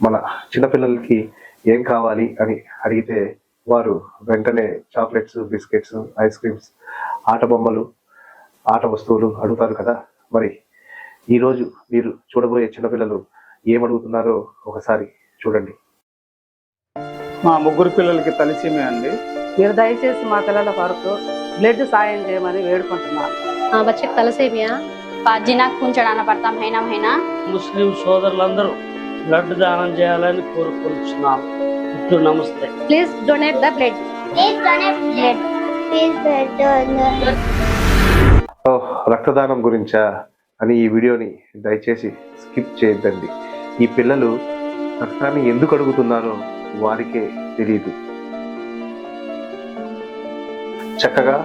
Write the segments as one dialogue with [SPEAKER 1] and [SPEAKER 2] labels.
[SPEAKER 1] మన చిన్నపిల్లలకి ఏం కావాలి అని అడిగితే వారు వెంటనే చాక్లెట్స్, బిస్కెట్స్, ఐస్ క్రీమ్స్, ఆట బొమ్మలు, ఆట వస్తువులు అడుగుతారు కదా. మరి ఈరోజు మీరు చూడబోయే చిన్నపిల్లలు ఏమడుగుతున్నారో ఒకసారి చూడండి.
[SPEAKER 2] మా ముగ్గురు పిల్లలకి తలసేమియా అండి.
[SPEAKER 3] మీరు దయచేసి మా పిల్లల కొరకు బ్లడ్ సాయం చేయమని వేడుకుంటున్నాను.
[SPEAKER 4] बच्चे तलसेमिया जिना खून चढ़ाना पड़ता महीना महीना।
[SPEAKER 5] ముస్లిం సోదరులందరూ బ్లడ్ దానం చేయాలని కోరుకుంటున్నాం. ఇప్పుడు నమస్తే.
[SPEAKER 4] Please donate the blood.
[SPEAKER 1] రక్తదానం గురించా అని ఈ వీడియోని దయచేసి స్కిప్ చేయొద్దండి. ఈ పిల్లలు రక్తాన్ని ఎందుకు అడుగుతున్నారో వారికే తెలియదు. చక్కగా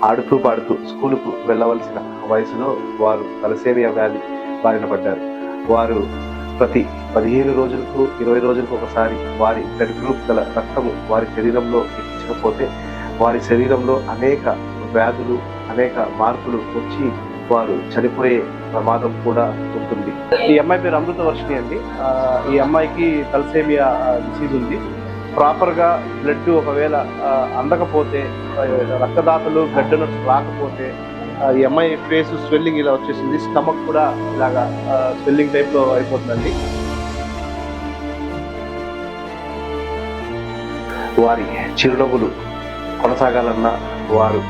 [SPEAKER 1] ఆడుతూ పాడుతూ స్కూలుకు వెళ్ళవలసిన వయసులో వారు తలసేమియా వ్యాధి బారిన పడ్డారు. వారు ప్రతి 15 రోజులకు 20 రోజులకు ఒకసారి వారి బ్లడ్ గ్రూప్ గల రక్తము వారి శరీరంలో ఎక్కించకపోతే వారి శరీరంలో అనేక వ్యాధులు, అనేక మార్పులు వచ్చి వారు చనిపోయే ప్రమాదం కూడా ఉంటుంది. ఈ అమ్మాయి పేరు అమృతవర్షిణి అండి. ఈ అమ్మాయికి తలసేమియా డిసీజ్ ఉంది. ప్రాపర్గా బ్లడ్ ఒకవేళ అందకపోతే, రక్తదాతలు బ్లడ్ రాకపోతే ఈ అమ్మాయి ఫేస్ స్వెల్లింగ్ ఇలా వచ్చేసింది. స్టమక్ కూడా ఇలాగా స్వెల్లింగ్ టైప్లో అయిపోతుందండి. వారి చిరునవ్వులు కొనసాగాలన్నా, వారు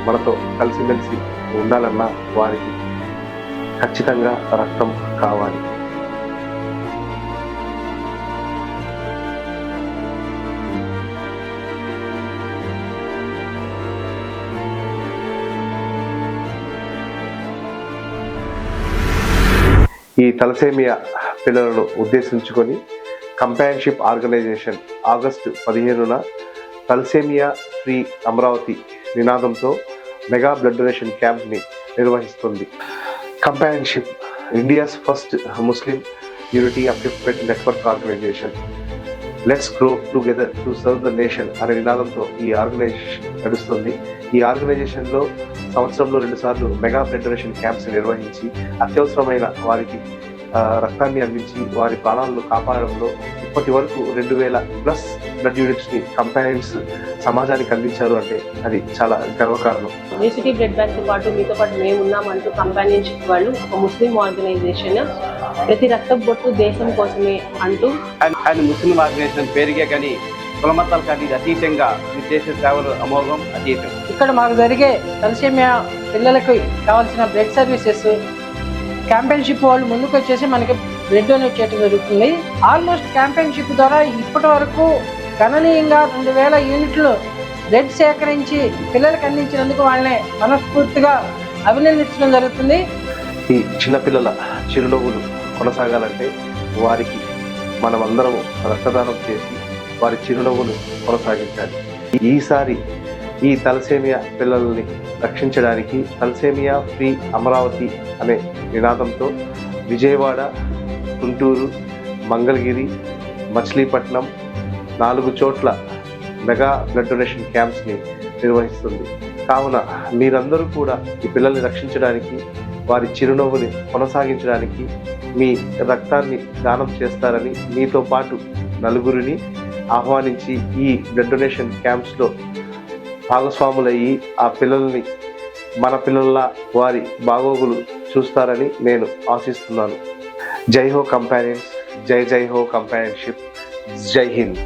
[SPEAKER 1] మనతో కలిసిమెలిసి ఉండాలన్నా వారికి ఖచ్చితంగా రక్తం కావాలి. ఈ తలసేమియా పిల్లలను ఉద్దేశించుకొని కంపానియన్షిప్ ఆర్గనైజేషన్ ఆగస్టు 15న తలసేమియా ఫ్రీ అమరావతి నినాదంతో మెగా బ్లడ్ డొనేషన్ క్యాంప్ని నిర్వహిస్తుంది. Companionship India's first Muslim unity upliftment network organization let's grow together to serve the nation అనే నినాదంతో ఈ ఆర్గనైజేషన్ నడుస్తుంది. ఈ ఆర్గనైజేషన్లో సంవత్సరంలో 2 సార్లు మెగా బ్లడ్ డొనేషన్ క్యాంప్స్ నిర్వహించి అత్యవసరమైన వారికి రక్తాన్ని అందించి వారి ప్రాణాలను కాపాడడంలో ఇప్పటి వరకు 2000+ బ్లడ్ యూనిట్స్ని కంపానియన్స్ సమాజానికి అందించారు అంటే అది చాలా గర్వకారణం.
[SPEAKER 6] యూనివర్సిటీ బ్లడ్ బ్యాంక్ పాటు మీతో పాటు మేము ఉన్నామంటూ కంపానియన్షిప్ వాళ్ళు ఒక ముస్లిం ఆర్గనైజేషన్ ప్రతి రక్త బొట్టు దేశం కోసమే అంటూ
[SPEAKER 2] అండ్ ముస్లిం ఆర్గనైజేషన్ పేరుగే కానీ కులమతాలు కానీ అతీతంగా మీరు చేసే సేవలు అమోఘం, అతీతం.
[SPEAKER 3] ఇక్కడ మాకు జరిగే తలసేమియా పిల్లలకి కావాల్సిన బ్లడ్ సర్వీసెస్ క్యాంపెయిన్షిప్ వాళ్ళు ముందుకు వచ్చేసి మనకి బ్లడ్ డొనేట్ చేయడం జరుగుతుంది. ఆల్మోస్ట్ క్యాంపెయిన్షిప్ ద్వారా ఇప్పటి వరకు గణనీయంగా 2000 యూనిట్లు బ్లడ్ సేకరించి పిల్లలకు అందించినందుకు వాళ్ళని మనస్ఫూర్తిగా అభినందించడం జరుగుతుంది.
[SPEAKER 1] ఈ చిన్నపిల్లల చిరునవ్వులు కొనసాగాలంటే వారికి మనమందరము రక్తదానం చేసి వారి చిరునవ్వును కొనసాగించాలి. ఈసారి ఈ తలసేమియా పిల్లల్ని రక్షించడానికి తలసేమియా ఫ్రీ అమరావతి అనే నినాదంతో విజయవాడ, గుంటూరు, మంగళగిరి, మచిలీపట్నం 4 చోట్ల మెగా బ్లడ్ డొనేషన్ క్యాంప్స్ని నిర్వహిస్తుంది. కావున మీరందరూ కూడా ఈ పిల్లల్ని రక్షించడానికి, వారి చిరునవ్వుని కొనసాగించడానికి మీ రక్తాన్ని దానం చేస్తారని మీతో పాటు నలుగురిని ఆహ్వానించి ఈ బ్లడ్ డొనేషన్ క్యాంప్స్లో భాగస్వాములయ్యి ఆ పిల్లల్ని మన పిల్లల వారి బాగోగులు చూస్తారని నేను ఆశిస్తున్నాను. జై హో కంపానియన్స్, జై జై హో కంపానియన్షిప్, జై హింద్.